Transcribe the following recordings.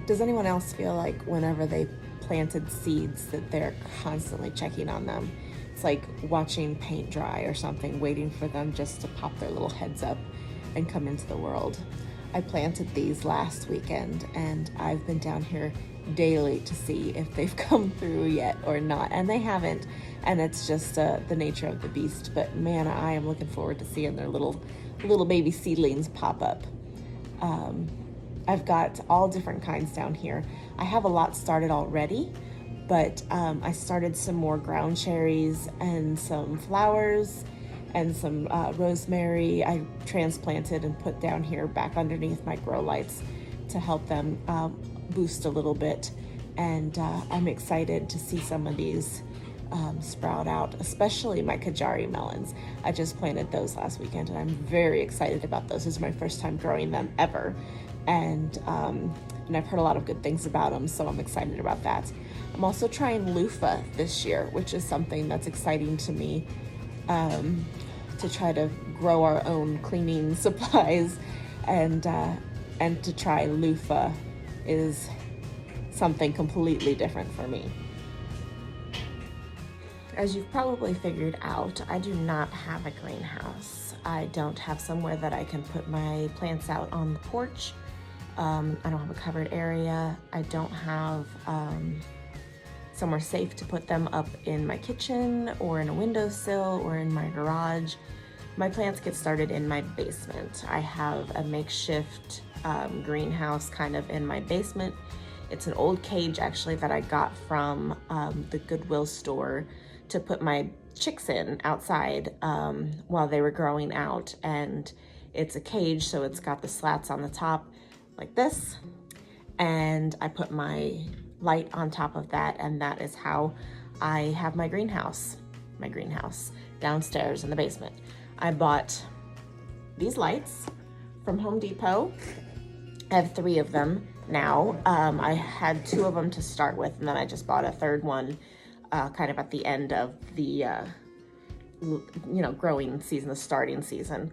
Does anyone else feel like whenever they planted seeds that they're constantly checking on them? It's like watching paint dry or something, waiting for them just to pop their little heads up and come into the world. I planted these last weekend and I've been down here daily to see if they've come through yet or not, and they haven't, and it's just the nature of the beast. But man, I am looking forward to seeing their little baby seedlings pop up. I've got all different kinds down here. I have a lot started already, but I started some more ground cherries and some flowers and some rosemary I transplanted and put down here back underneath my grow lights to help them boost a little bit. And I'm excited to see some of these sprout out, especially my Kajari melons. I just planted those last weekend and I'm very excited about those. This is my first time growing them ever. And I've heard a lot of good things about them, so I'm excited about that. I'm also trying loofah this year, which is something that's exciting to me, to try to grow our own cleaning supplies, and to try loofah is something completely different for me. As you've probably figured out, I do not have a greenhouse. I don't have somewhere that I can put my plants out on the porch. I don't have a covered area. I don't have somewhere safe to put them up in my kitchen or in a windowsill or in my garage. My plants get started in my basement. I have a makeshift greenhouse kind of in my basement. It's an old cage actually that I got from the Goodwill store to put my chicks in outside while they were growing out. And it's a cage, so it's got the slats on the top like this, and I put my light on top of that, and that is how I have my greenhouse downstairs in the basement. I bought these lights from Home Depot. I have 3 of them now. I had 2 of them to start with, and then I just bought a third one kind of at the end of the growing season, the starting season.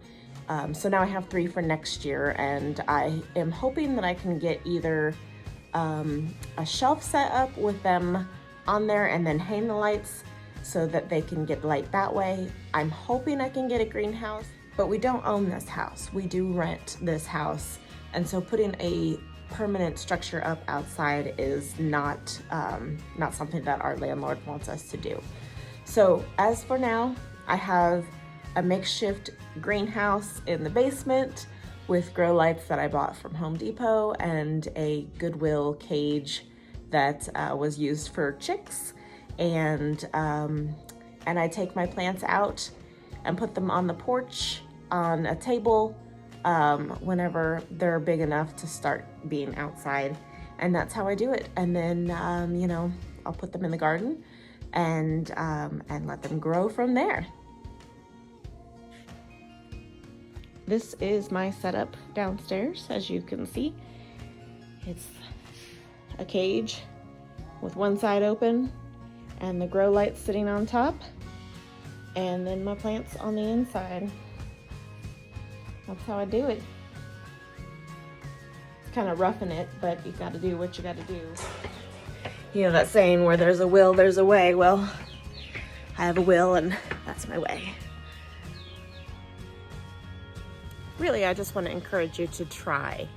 So now I have 3 for next year, and I am hoping that I can get either a shelf set up with them on there and then hang the lights so that they can get light that way. I'm hoping I can get a greenhouse, but we don't own this house. We do rent this house, and so putting a permanent structure up outside is not something that our landlord wants us to do. So as for now, I have a makeshift greenhouse in the basement with grow lights that I bought from Home Depot and a Goodwill cage that was used for chicks. And I take my plants out and put them on the porch on a table whenever they're big enough to start being outside. And that's how I do it. And then, I'll put them in the garden and let them grow from there. This is my setup downstairs. As you can see, it's a cage with one side open and the grow light sitting on top, and then my plants on the inside. That's how I do it. It's kind of roughing it, but you got to do what you got to do. You know that saying, where there's a will, there's a way. Well, I have a will, and that's my way. Really, I just want to encourage you to try.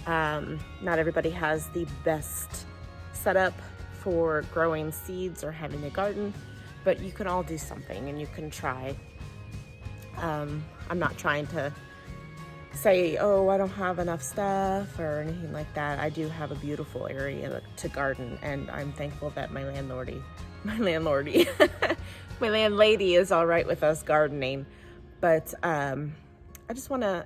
Not everybody has the best setup for growing seeds or having a garden, but you can all do something and you can try. I'm not trying to say, oh, I don't have enough stuff or anything like that. I do have a beautiful area to garden, and I'm thankful that my landlady is all right with us gardening. But I just want to,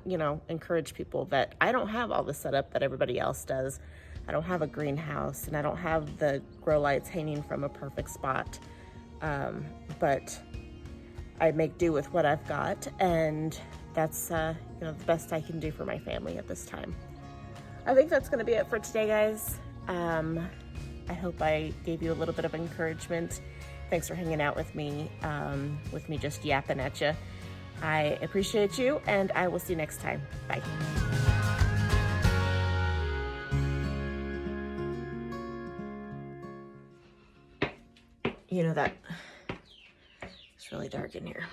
encourage people that I don't have all the setup that everybody else does. I don't have a greenhouse, and I don't have the grow lights hanging from a perfect spot. But I make do with what I've got, and that's the best I can do for my family at this time. I think that's going to be it for today, guys. I hope I gave you a little bit of encouragement. Thanks for hanging out with me just yapping at you. I appreciate you, and I will see you next time. Bye. you know that it's really dark in here.